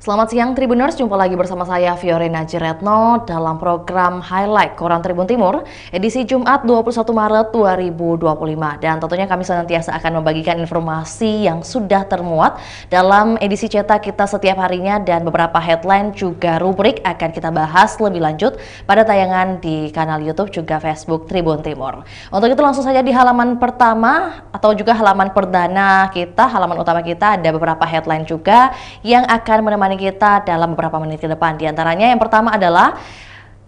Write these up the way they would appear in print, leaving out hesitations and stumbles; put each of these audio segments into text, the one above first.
Selamat siang Tribuners, jumpa lagi bersama saya Fiorina Jiretno dalam program Highlight Koran Tribun Timur edisi Jumat 21 Maret 2025. Dan tentunya kami senantiasa akan membagikan informasi yang sudah termuat dalam edisi cetak kita setiap harinya, dan beberapa headline juga rubrik akan kita bahas lebih lanjut pada tayangan di kanal YouTube juga Facebook Tribun Timur. Untuk itu langsung saja di halaman pertama atau juga halaman perdana kita, halaman utama kita ada beberapa headline juga yang akan menemani kita dalam beberapa menit ke depan. Di antaranya yang pertama adalah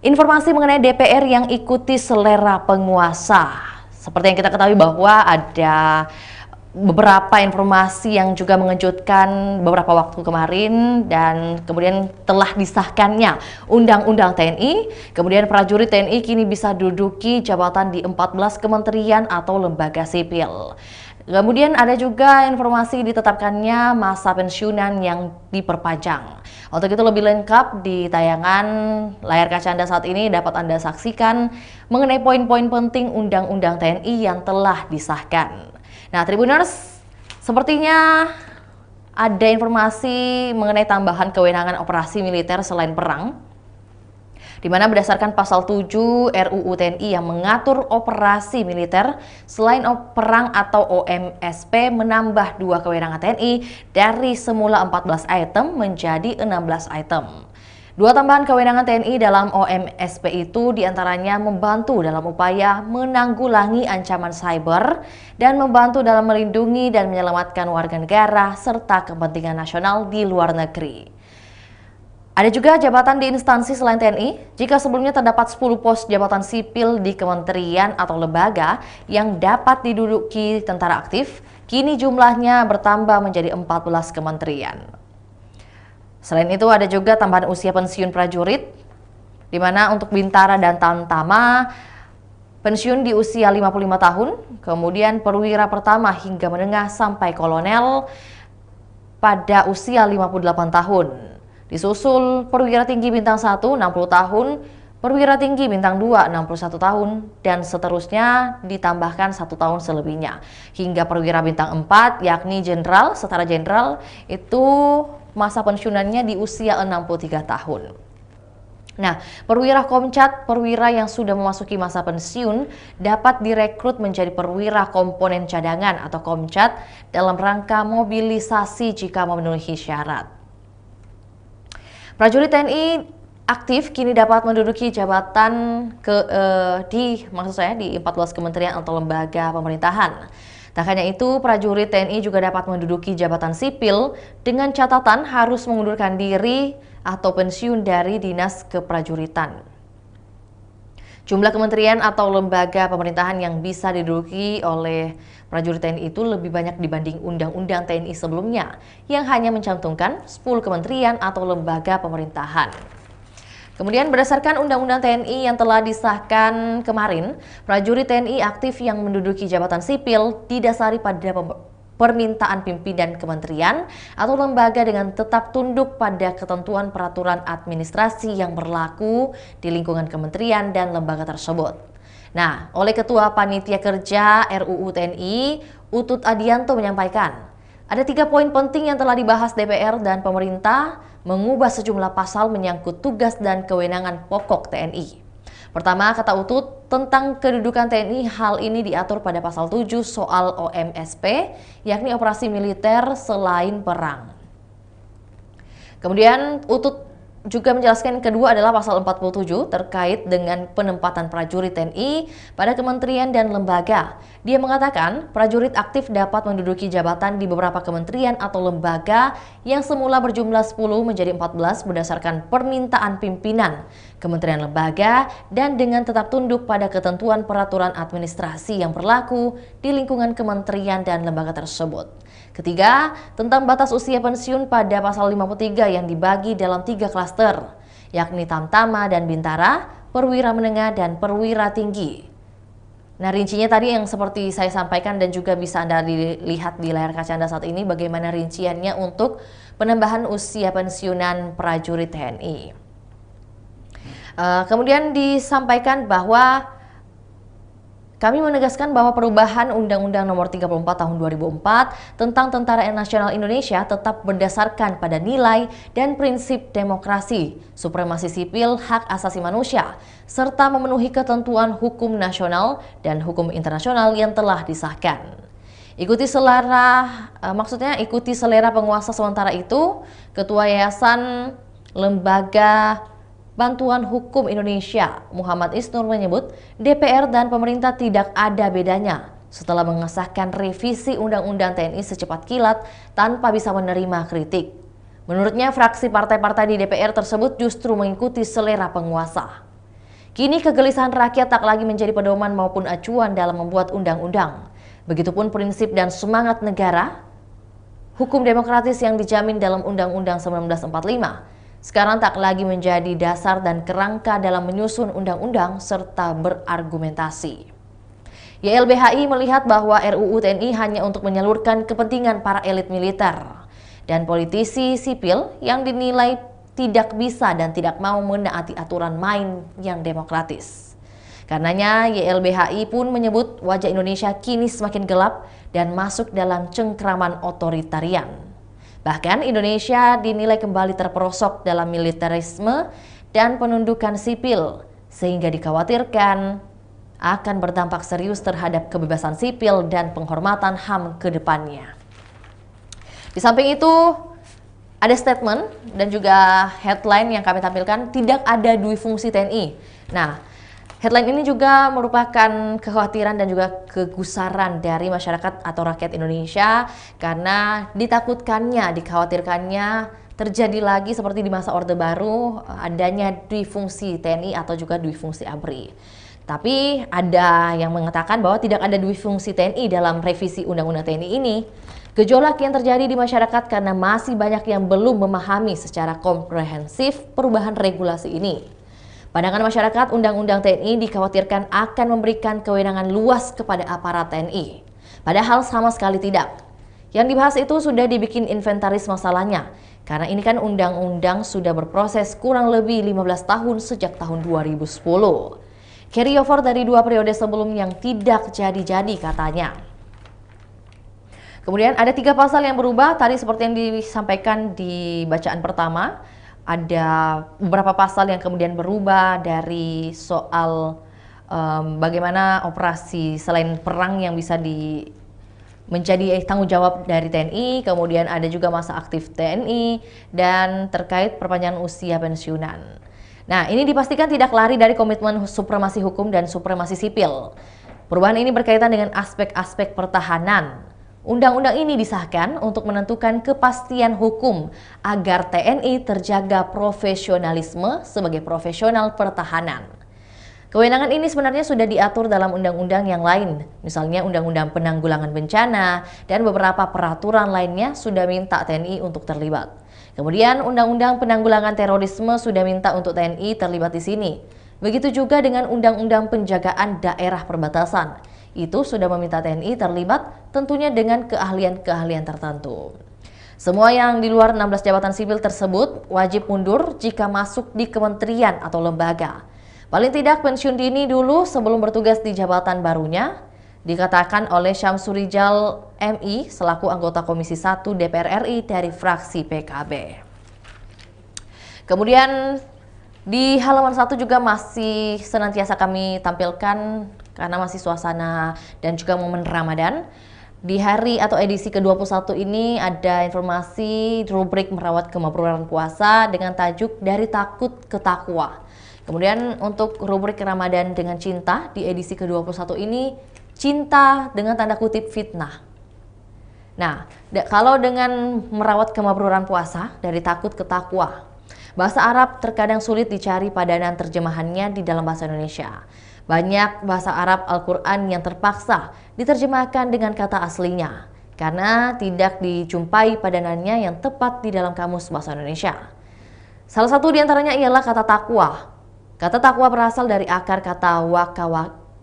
informasi mengenai DPR yang ikuti selera penguasa. Seperti yang kita ketahui bahwa ada beberapa informasi yang juga mengejutkan beberapa waktu kemarin, dan kemudian telah disahkannya Undang-Undang TNI. Kemudian prajurit TNI kini bisa duduki jabatan di 14 kementerian atau lembaga sipil. Kemudian ada juga informasi ditetapkannya masa pensiunan yang diperpanjang. Untuk itu lebih lengkap di tayangan layar kaca Anda saat ini dapat Anda saksikan mengenai poin-poin penting Undang-Undang TNI yang telah disahkan. Nah, Tribuners, sepertinya ada informasi mengenai tambahan kewenangan operasi militer selain perang, di mana berdasarkan pasal 7 RUU TNI yang mengatur operasi militer selain perang atau OMSP menambah 2 kewenangan TNI dari semula 14 item menjadi 16 item. 2 tambahan kewenangan TNI dalam OMSP itu diantaranya membantu dalam upaya menanggulangi ancaman cyber dan membantu dalam melindungi dan menyelamatkan warga negara serta kepentingan nasional di luar negeri. Ada juga jabatan di instansi selain TNI. Jika sebelumnya terdapat 10 pos jabatan sipil di kementerian atau lembaga yang dapat diduduki tentara aktif, kini jumlahnya bertambah menjadi 14 kementerian. Selain itu ada juga tambahan usia pensiun prajurit, di mana untuk Bintara dan Tamtama pensiun di usia 55 tahun, kemudian perwira pertama hingga menengah sampai kolonel pada usia 58 tahun. Disusul perwira tinggi bintang 1 60 tahun, perwira tinggi bintang 2 61 tahun, dan seterusnya ditambahkan 1 tahun selebihnya. Hingga perwira bintang 4 yakni jenderal, setara jenderal, itu masa pensiunannya di usia 63 tahun. Nah, perwira komcat, perwira yang sudah memasuki masa pensiun dapat direkrut menjadi perwira komponen cadangan atau komcat dalam rangka mobilisasi jika memenuhi syarat. Prajurit TNI aktif kini dapat menduduki jabatan di 14 kementerian atau lembaga pemerintahan. Tak hanya itu, prajurit TNI juga dapat menduduki jabatan sipil dengan catatan harus mengundurkan diri atau pensiun dari dinas keprajuritan. Jumlah kementerian atau lembaga pemerintahan yang bisa diduduki oleh prajurit TNI itu lebih banyak dibanding Undang-Undang TNI sebelumnya yang hanya mencantumkan 10 kementerian atau lembaga pemerintahan. Kemudian berdasarkan Undang-Undang TNI yang telah disahkan kemarin, prajurit TNI aktif yang menduduki jabatan sipil didasari pada permintaan pimpinan kementerian atau lembaga dengan tetap tunduk pada ketentuan peraturan administrasi yang berlaku di lingkungan kementerian dan lembaga tersebut. Nah, oleh Ketua Panitia Kerja RUU TNI, Utut Adianto menyampaikan, ada 3 poin penting yang telah dibahas DPR dan pemerintah mengubah sejumlah pasal menyangkut tugas dan kewenangan pokok TNI. Pertama, kata Utut, tentang kedudukan TNI, hal ini diatur pada pasal 7 soal OMSP, yakni operasi militer selain perang. Kemudian Utut juga menjelaskan kedua adalah pasal 47 terkait dengan penempatan prajurit TNI pada kementerian dan lembaga. Dia mengatakan prajurit aktif dapat menduduki jabatan di beberapa kementerian atau lembaga yang semula berjumlah 10 menjadi 14 berdasarkan permintaan pimpinan kementerian lembaga dan dengan tetap tunduk pada ketentuan peraturan administrasi yang berlaku di lingkungan kementerian dan lembaga tersebut. Ketiga, tentang batas usia pensiun pada pasal 53 yang dibagi dalam 3 klaster, yakni Tamtama dan Bintara, perwira menengah, dan perwira tinggi. Nah, rincinya tadi yang seperti saya sampaikan dan juga bisa Anda lihat di layar kaca Anda saat ini bagaimana rinciannya untuk penambahan usia pensiunan prajurit TNI. Kemudian disampaikan bahwa Kami menegaskan bahwa perubahan Undang-Undang Nomor 34 Tahun 2004 tentang Tentara Nasional Indonesia tetap berdasarkan pada nilai dan prinsip demokrasi, supremasi sipil, hak asasi manusia, serta memenuhi ketentuan hukum nasional dan hukum internasional yang telah disahkan. Ikuti selera penguasa sementara itu, Ketua Yayasan Lembaga Bantuan Hukum Indonesia, Muhammad Isnur menyebut DPR dan pemerintah tidak ada bedanya setelah mengesahkan revisi Undang-Undang TNI secepat kilat tanpa bisa menerima kritik. Menurutnya, fraksi partai-partai di DPR tersebut justru mengikuti selera penguasa. Kini kegelisahan rakyat tak lagi menjadi pedoman maupun acuan dalam membuat undang-undang. Begitupun prinsip dan semangat negara, hukum demokratis yang dijamin dalam Undang-Undang 1945 sekarang tak lagi menjadi dasar dan kerangka dalam menyusun undang-undang serta berargumentasi. YLBHI melihat bahwa RUU TNI hanya untuk menyalurkan kepentingan para elit militer dan politisi sipil yang dinilai tidak bisa dan tidak mau menaati aturan main yang demokratis. Karenanya YLBHI pun menyebut wajah Indonesia kini semakin gelap dan masuk dalam cengkraman otoritarian. Bahkan Indonesia dinilai kembali terperosok dalam militerisme dan penundukan sipil, sehingga dikhawatirkan akan berdampak serius terhadap kebebasan sipil dan penghormatan HAM ke depannya. Di samping itu, ada statement dan juga headline yang kami tampilkan, tidak ada dui fungsi TNI. Nah, headline ini juga merupakan kekhawatiran dan juga kegusaran dari masyarakat atau rakyat Indonesia karena dikhawatirkannya terjadi lagi seperti di masa Orde Baru adanya dui fungsi TNI atau juga dui fungsi ABRI. Tapi ada yang mengatakan bahwa tidak ada dui fungsi TNI dalam revisi Undang-Undang TNI ini. Gejolak yang terjadi di masyarakat karena masih banyak yang belum memahami secara komprehensif perubahan regulasi ini. Pandangan masyarakat, Undang-Undang TNI dikhawatirkan akan memberikan kewenangan luas kepada aparat TNI. Padahal sama sekali tidak. Yang dibahas itu sudah dibikin inventaris masalahnya, karena ini kan undang-undang sudah berproses kurang lebih 15 tahun sejak tahun 2010. Carryover dari 2 periode sebelum yang tidak jadi-jadi katanya. Kemudian ada 3 pasal yang berubah, tadi seperti yang disampaikan di bacaan pertama. Ada beberapa pasal yang kemudian berubah dari soal bagaimana operasi selain perang yang bisa menjadi tanggung jawab dari TNI, kemudian ada juga masa aktif TNI, dan terkait perpanjangan usia pensiunan. Nah, ini dipastikan tidak lari dari komitmen supremasi hukum dan supremasi sipil. Perubahan ini berkaitan dengan aspek-aspek pertahanan. Undang-undang ini disahkan untuk menentukan kepastian hukum agar TNI terjaga profesionalisme sebagai profesional pertahanan. Kewenangan ini sebenarnya sudah diatur dalam undang-undang yang lain, misalnya Undang-Undang Penanggulangan Bencana dan beberapa peraturan lainnya sudah minta TNI untuk terlibat. Kemudian Undang-Undang Penanggulangan Terorisme sudah minta untuk TNI terlibat di sini. Begitu juga dengan Undang-Undang Penjagaan Daerah Perbatasan. Itu sudah meminta TNI terlibat tentunya dengan keahlian-keahlian tertentu. Semua yang di luar 16 jabatan sipil tersebut wajib mundur jika masuk di kementerian atau lembaga. Paling tidak pensiun dini dulu sebelum bertugas di jabatan barunya, dikatakan oleh Syamsur Rijal MI selaku anggota Komisi 1 DPR RI dari fraksi PKB. Kemudian di halaman 1 juga masih senantiasa kami tampilkan karena masih suasana dan juga momen Ramadan. Di hari atau edisi ke-21 ini ada informasi rubrik merawat kemabruran puasa dengan tajuk dari takut ke takwa. Kemudian untuk rubrik Ramadan dengan cinta di edisi ke-21 ini, cinta dengan tanda kutip fitnah. Nah, kalau dengan merawat kemabruran puasa dari takut ke takwa, bahasa Arab terkadang sulit dicari padanan terjemahannya di dalam bahasa Indonesia. Banyak bahasa Arab Al-Quran yang terpaksa diterjemahkan dengan kata aslinya karena tidak dijumpai padanannya yang tepat di dalam kamus bahasa Indonesia. Salah satu di antaranya ialah kata takwa. Kata takwa berasal dari akar kata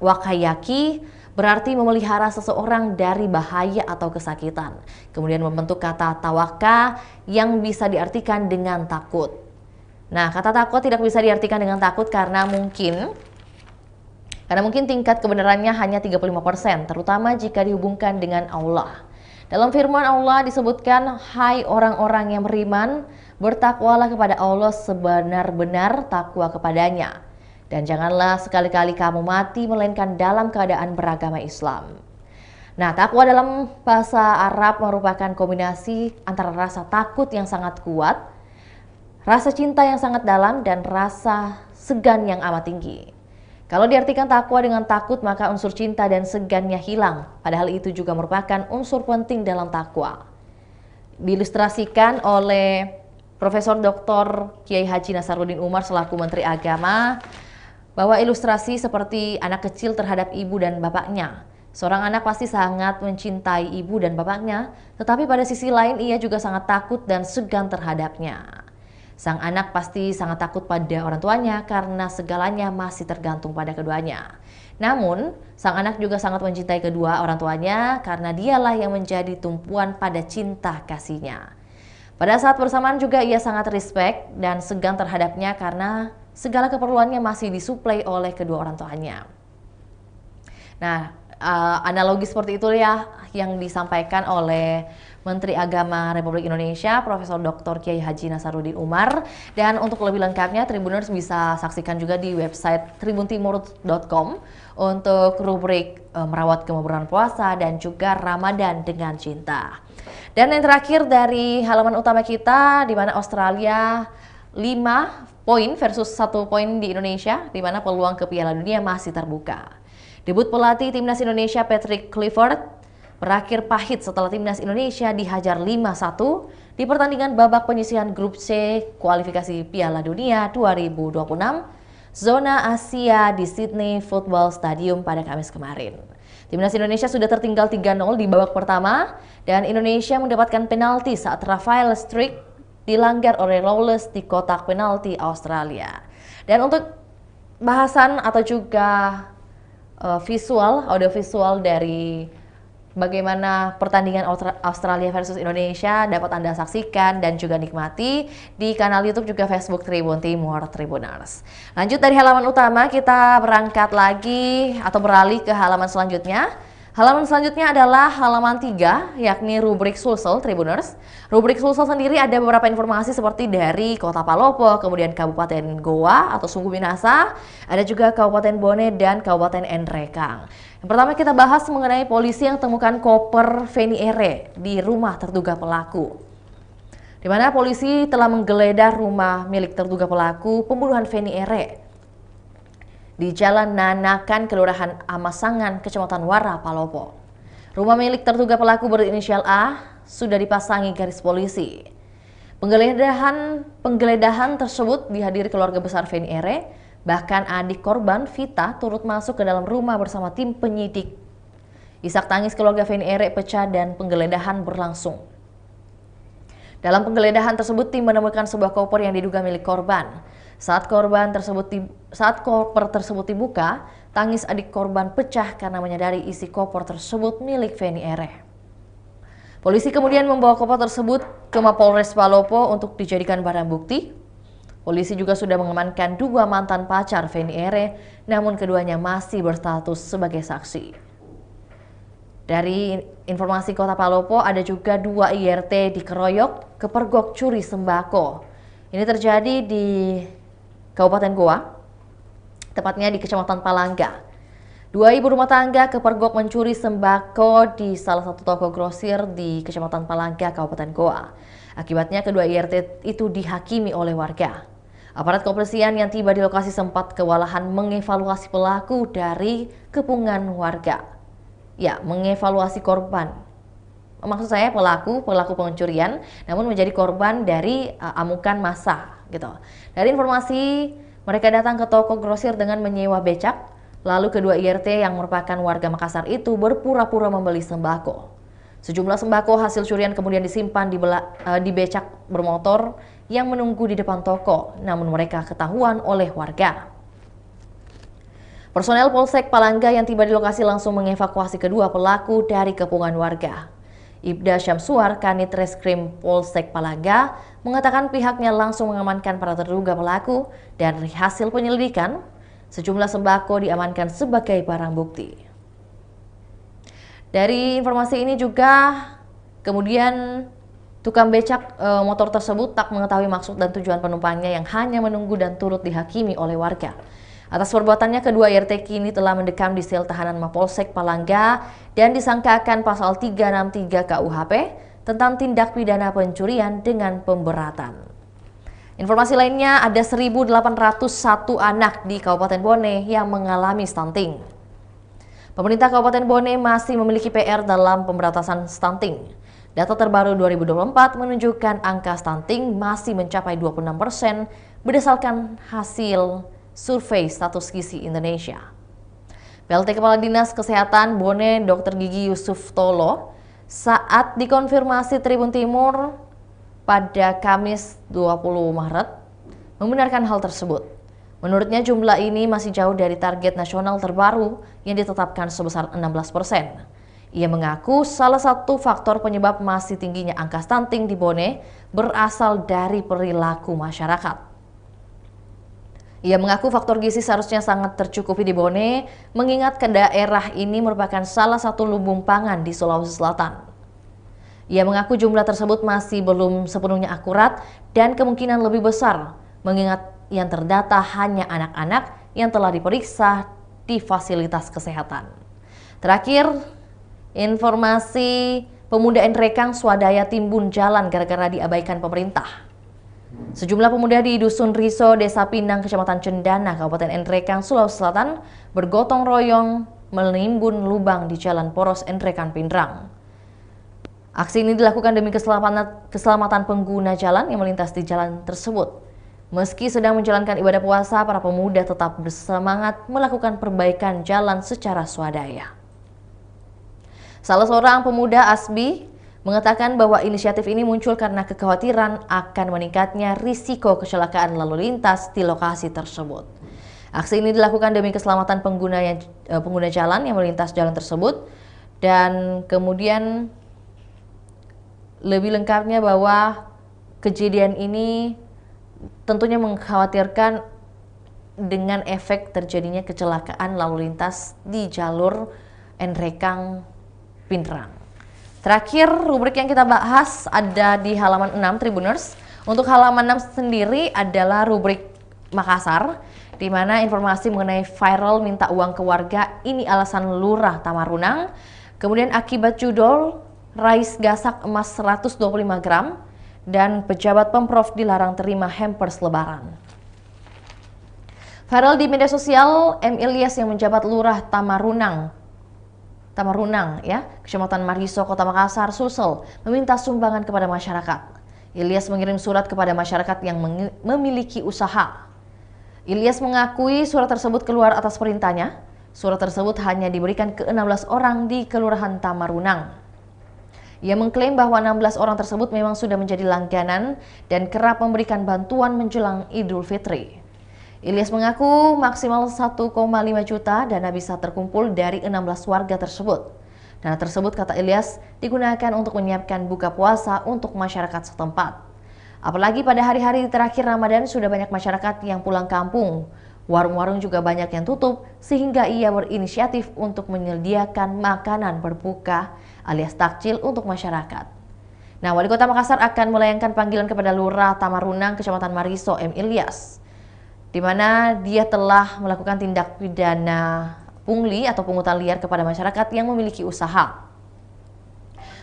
wakayaki, berarti memelihara seseorang dari bahaya atau kesakitan. Kemudian membentuk kata tawaka yang bisa diartikan dengan takut. Nah, kata takwa tidak bisa diartikan dengan takut karena mungkin Karena mungkin tingkat kebenarannya hanya 35%, terutama jika dihubungkan dengan Allah. Dalam firman Allah disebutkan, "Hai orang-orang yang beriman, bertakwalah kepada Allah sebenar-benar takwa kepadanya. Dan janganlah sekali-kali kamu mati melainkan dalam keadaan beragama Islam." Nah, takwa dalam bahasa Arab merupakan kombinasi antara rasa takut yang sangat kuat, rasa cinta yang sangat dalam, dan rasa segan yang amat tinggi. Kalau diartikan takwa dengan takut, maka unsur cinta dan segannya hilang. Padahal itu juga merupakan unsur penting dalam takwa. Diilustrasikan oleh Profesor Dr. Kiai Haji Nasaruddin Umar selaku Menteri Agama, bahwa ilustrasi seperti anak kecil terhadap ibu dan bapaknya. Seorang anak pasti sangat mencintai ibu dan bapaknya, tetapi pada sisi lain ia juga sangat takut dan segan terhadapnya. Sang anak pasti sangat takut pada orang tuanya karena segalanya masih tergantung pada keduanya. Namun, sang anak juga sangat mencintai kedua orang tuanya karena dialah yang menjadi tumpuan pada cinta kasihnya. Pada saat bersamaan juga ia sangat respect dan segan terhadapnya karena segala keperluannya masih disuplai oleh kedua orang tuanya. Nah, analogi seperti itu ya yang disampaikan oleh Menteri Agama Republik Indonesia Profesor Dr. Kiai Haji Nasaruddin Umar. Dan untuk lebih lengkapnya Tribuners bisa saksikan juga di website tribuntimur.com untuk rubrik merawat kemakmuran puasa dan juga Ramadan dengan cinta. Dan yang terakhir dari halaman utama kita, di mana Australia 5 poin versus 1 poin di Indonesia, di mana peluang ke Piala Dunia masih terbuka. Debut pelatih Timnas Indonesia Patrick Kluivert berakhir pahit setelah Timnas Indonesia dihajar 5-1 di pertandingan babak penyisihan grup C kualifikasi Piala Dunia 2026 zona Asia di Sydney Football Stadium pada Kamis kemarin. Timnas Indonesia sudah tertinggal 3-0 di babak pertama dan Indonesia mendapatkan penalti saat Rafael Struijk dilanggar oleh Lawless di kotak penalti Australia. Dan untuk bahasan atau juga audio visual dari bagaimana pertandingan Australia versus Indonesia dapat Anda saksikan dan juga nikmati di kanal YouTube juga Facebook Tribun Timur Tribuners. Lanjut dari halaman utama, kita berangkat lagi atau beralih ke halaman selanjutnya. Halaman selanjutnya adalah halaman 3, yakni rubrik Sulsel Tribuners. Rubrik Sulsel sendiri ada beberapa informasi seperti dari Kota Palopo, kemudian Kabupaten Goa atau Sungguh Minasa, ada juga Kabupaten Bone dan Kabupaten Nrekang. Yang pertama kita bahas mengenai polisi yang temukan koper Feni Ere di rumah terduga pelaku. Di mana polisi telah menggeledah rumah milik terduga pelaku pembunuhan Feni Ere di Jalan Nanakan, Kelurahan Amasangan, Kecamatan Wara, Palopo. Rumah milik terduga pelaku berinisial A sudah dipasangi garis polisi. Penggeledahan tersebut dihadiri keluarga besar Feni Ere, bahkan adik korban Vita turut masuk ke dalam rumah bersama tim penyidik. Isak tangis keluarga Feni Ere pecah dan penggeledahan berlangsung. Dalam penggeledahan tersebut tim menemukan sebuah koper yang diduga milik korban. Saat koper tersebut dibuka, tangis adik korban pecah karena menyadari isi koper tersebut milik Feni Ere. Polisi kemudian membawa koper tersebut ke Mapolres Palopo untuk dijadikan barang bukti. Polisi juga sudah mengamankan 2 mantan pacar Feni Ere, namun keduanya masih berstatus sebagai saksi. Dari informasi Kota Palopo, ada juga 2 IRT dikeroyok kepergok curi sembako. Ini terjadi di Kabupaten Goa, tepatnya di Kecamatan Palangga. 2 ibu rumah tangga kepergok mencuri sembako di salah satu toko grosir di Kecamatan Palangga, Kabupaten Goa. Akibatnya kedua IRT itu dihakimi oleh warga. Aparat kepolisian yang tiba di lokasi sempat kewalahan mengevaluasi pelaku dari kepungan warga. Ya, mengevaluasi korban. Maksud saya pelaku pencurian, namun menjadi korban dari amukan massa, gitu. Dari informasi, mereka datang ke toko grosir dengan menyewa becak, lalu kedua IRT yang merupakan warga Makassar itu berpura-pura membeli sembako. Sejumlah sembako hasil curian kemudian disimpan di becak bermotor yang menunggu di depan toko, namun mereka ketahuan oleh warga. Personel Polsek Palangga yang tiba di lokasi langsung mengevakuasi kedua pelaku dari kepungan warga. Ibda Syamsuar, Kanit Reskrim Polsek Palangga, mengatakan pihaknya langsung mengamankan para terduga pelaku dan dari hasil penyelidikan, Sejumlah sembako diamankan sebagai barang bukti. Dari informasi ini juga kemudian tukang becak motor tersebut tak mengetahui maksud dan tujuan penumpangnya yang hanya menunggu dan turut dihakimi oleh warga. Atas perbuatannya, kedua IRT kini telah mendekam di sel tahanan Mapolsek Palangga dan disangkakan pasal 363 KUHP tentang tindak pidana pencurian dengan pemberatan. Informasi lainnya, ada 1.801 anak di Kabupaten Bone yang mengalami stunting. Pemerintah Kabupaten Bone masih memiliki PR dalam pemberantasan stunting. Data terbaru 2024 menunjukkan angka stunting masih mencapai 26% berdasarkan hasil survei status gizi Indonesia. PLT Kepala Dinas Kesehatan Bone Dr. Gigi Yusuf Tolo saat dikonfirmasi Tribun Timur pada Kamis 20 Maret membenarkan hal tersebut. Menurutnya jumlah ini masih jauh dari target nasional terbaru yang ditetapkan sebesar 16%. Ia mengaku salah satu faktor penyebab masih tingginya angka stunting di Bone berasal dari perilaku masyarakat. Ia mengaku faktor gizi seharusnya sangat tercukupi di Bone, mengingat daerah ini merupakan salah satu lumbung pangan di Sulawesi Selatan. Ia mengaku jumlah tersebut masih belum sepenuhnya akurat dan kemungkinan lebih besar, mengingat yang terdata hanya anak-anak yang telah diperiksa di fasilitas kesehatan. Terakhir, informasi pemuda Enrekang swadaya timbun jalan gara-gara diabaikan pemerintah. Sejumlah pemuda di Dusun Riso, Desa Pinang, Kecamatan Cendana, Kabupaten Enrekang, Sulawesi Selatan bergotong royong menimbun lubang di Jalan Poros Enrekang Pindrang. Aksi ini dilakukan demi keselamatan pengguna jalan yang melintas di jalan tersebut. Meski sedang menjalankan ibadah puasa, para pemuda tetap bersemangat melakukan perbaikan jalan secara swadaya. Salah seorang pemuda, Asbi, mengatakan bahwa inisiatif ini muncul karena kekhawatiran akan meningkatnya risiko kecelakaan lalu lintas di lokasi tersebut. Aksi ini dilakukan demi keselamatan pengguna jalan yang melintas jalan tersebut, dan kemudian lebih lengkapnya bahwa kejadian ini tentunya mengkhawatirkan dengan efek terjadinya kecelakaan lalu lintas di jalur Enrekang Pindrang. Terakhir, rubrik yang kita bahas ada di halaman 6 Tribuners. Untuk halaman 6 sendiri adalah rubrik Makassar, di mana informasi mengenai viral minta uang ke warga, ini alasan Lurah Tamarunang. Kemudian akibat judul, Rais gasak emas 125 gram, dan pejabat Pemprov dilarang terima hampers lebaran. Viral di media sosial, M. Ilyas yang menjabat Lurah Tamarunang ya, Kecamatan Mariso, Kota Makassar, Sulsel, meminta sumbangan kepada masyarakat. Ilyas mengirim surat kepada masyarakat yang memiliki usaha. Ilyas mengakui surat tersebut keluar atas perintahnya. Surat tersebut hanya diberikan ke 16 orang di Kelurahan Tamarunang. Ia mengklaim bahwa 16 orang tersebut memang sudah menjadi langganan dan kerap memberikan bantuan menjelang Idul Fitri. Ilyas mengaku maksimal 1,5 juta dana bisa terkumpul dari 16 warga tersebut. Dana tersebut, kata Ilyas, digunakan untuk menyiapkan buka puasa untuk masyarakat setempat. Apalagi pada hari-hari terakhir Ramadan sudah banyak masyarakat yang pulang kampung. Warung-warung juga banyak yang tutup, sehingga ia berinisiatif untuk menyediakan makanan berbuka alias takjil untuk masyarakat. Nah, Wali Kota Makassar akan melayangkan panggilan kepada Lurah Tamarunang, Kecamatan Mariso, M. Ilyas, di mana dia telah melakukan tindak pidana pungli atau pungutan liar kepada masyarakat yang memiliki usaha.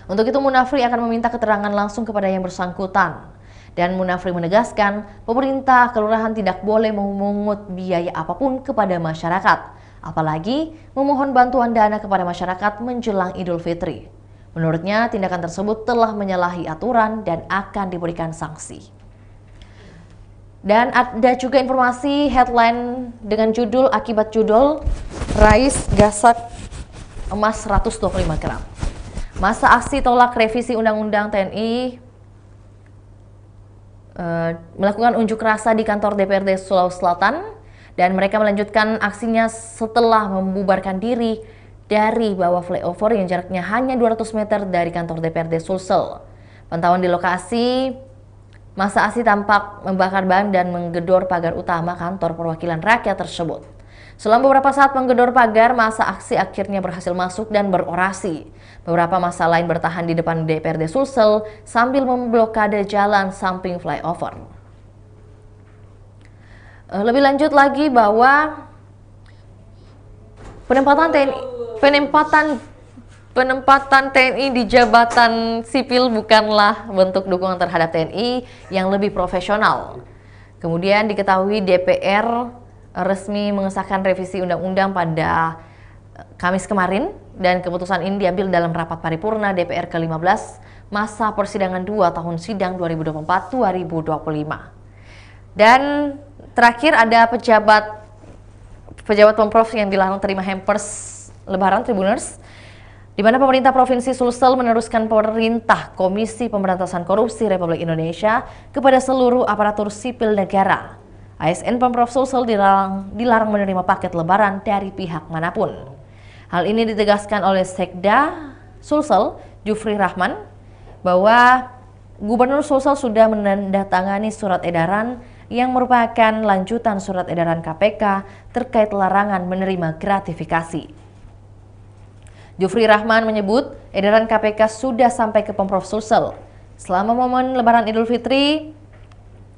Untuk itu Munafri akan meminta keterangan langsung kepada yang bersangkutan. Dan Munafri menegaskan, pemerintah kelurahan tidak boleh memungut biaya apapun kepada masyarakat, apalagi memohon bantuan dana kepada masyarakat menjelang Idul Fitri. Menurutnya, tindakan tersebut telah menyalahi aturan dan akan diberikan sanksi. Dan ada juga informasi headline dengan judul, akibat judul, Rais gasak emas 125 gram. Masa aksi tolak revisi Undang-Undang TNI melakukan unjuk rasa di kantor DPRD Sulawesi Selatan, dan mereka melanjutkan aksinya setelah membubarkan diri dari bawah flyover yang jaraknya hanya 200 meter dari kantor DPRD Sulsel. Pantauan di lokasi, masa aksi tampak membakar ban dan menggedor pagar utama kantor perwakilan rakyat tersebut. Selang beberapa saat menggedor pagar, massa aksi akhirnya berhasil masuk dan berorasi. Beberapa massa lain bertahan di depan DPRD Sulsel sambil memblokade jalan samping flyover. Lebih lanjut lagi bahwa penempatan TNI di jabatan sipil bukanlah bentuk dukungan terhadap TNI yang lebih profesional. Kemudian diketahui DPR resmi mengesahkan revisi undang-undang pada Kamis kemarin dan keputusan ini diambil dalam rapat paripurna DPR ke-15 masa persidangan 2 tahun sidang 2024-2025. Dan terakhir ada pejabat Pemprov yang dilarang terima hampers lebaran Tribuners, di mana pemerintah Provinsi Sulsel meneruskan perintah Komisi Pemberantasan Korupsi Republik Indonesia kepada seluruh aparatur sipil negara. ASN Pemprov Sulsel dilarang menerima paket lebaran dari pihak manapun. Hal ini ditegaskan oleh Sekda Sulsel, Jufri Rahman, bahwa Gubernur Sulsel sudah menandatangani surat edaran yang merupakan lanjutan surat edaran KPK terkait larangan menerima gratifikasi. Jufri Rahman menyebut edaran KPK sudah sampai ke Pemprov Sulsel. Selama momen Lebaran Idul Fitri,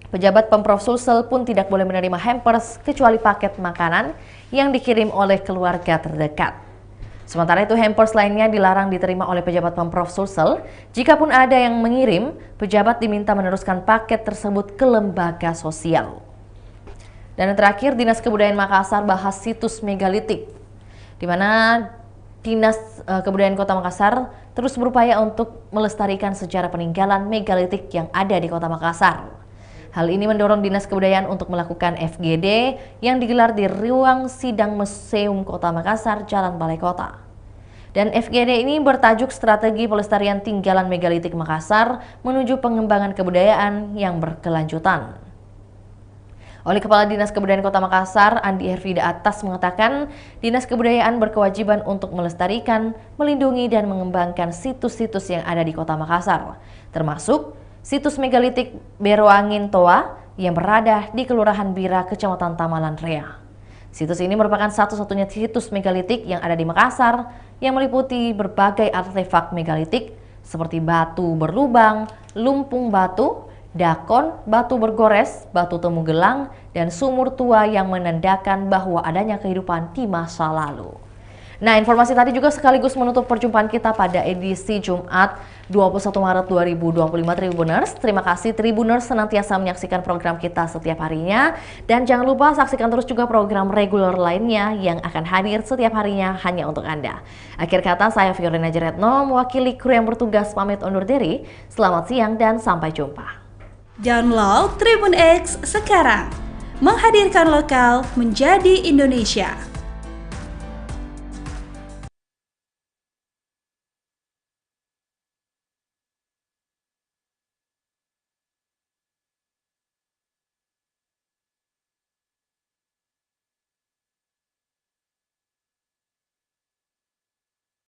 pejabat Pemprov Sulsel pun tidak boleh menerima hampers kecuali paket makanan yang dikirim oleh keluarga terdekat. Sementara itu hampers lainnya dilarang diterima oleh pejabat Pemprov Sulsel. Jikapun ada yang mengirim, pejabat diminta meneruskan paket tersebut ke lembaga sosial. Dan yang terakhir, Dinas Kebudayaan Makassar bahas situs megalitik, di mana Dinas Kebudayaan Kota Makassar terus berupaya untuk melestarikan sejarah peninggalan megalitik yang ada di Kota Makassar. Hal ini mendorong Dinas Kebudayaan untuk melakukan FGD yang digelar di ruang sidang Museum Kota Makassar, Jalan Balai Kota. Dan FGD ini bertajuk Strategi Pelestarian Tinggalan Megalitik Makassar menuju pengembangan kebudayaan yang berkelanjutan. Oleh Kepala Dinas Kebudayaan Kota Makassar, Andi Hervida Atas mengatakan, Dinas Kebudayaan berkewajiban untuk melestarikan, melindungi, dan mengembangkan situs-situs yang ada di Kota Makassar, termasuk situs megalitik Beroangin Toa yang berada di Kelurahan Bira, Kecamatan Tamalan Rea. Situs ini merupakan satu-satunya situs megalitik yang ada di Makassar yang meliputi berbagai artefak megalitik seperti batu berlubang, lumpung batu, dakon, batu bergores, batu temu gelang, dan sumur tua yang menandakan bahwa adanya kehidupan di masa lalu. Nah, informasi tadi juga sekaligus menutup perjumpaan kita pada edisi Jumat 21 Maret 2025 Tribuners. Terima kasih Tribuners senantiasa menyaksikan program kita setiap harinya. Dan jangan lupa saksikan terus juga program reguler lainnya yang akan hadir setiap harinya hanya untuk Anda. Akhir kata, saya Fiore Najiretno, mewakili kru yang bertugas pamit undur diri. Selamat siang dan sampai jumpa. Download Tribun X sekarang, menghadirkan lokal menjadi Indonesia.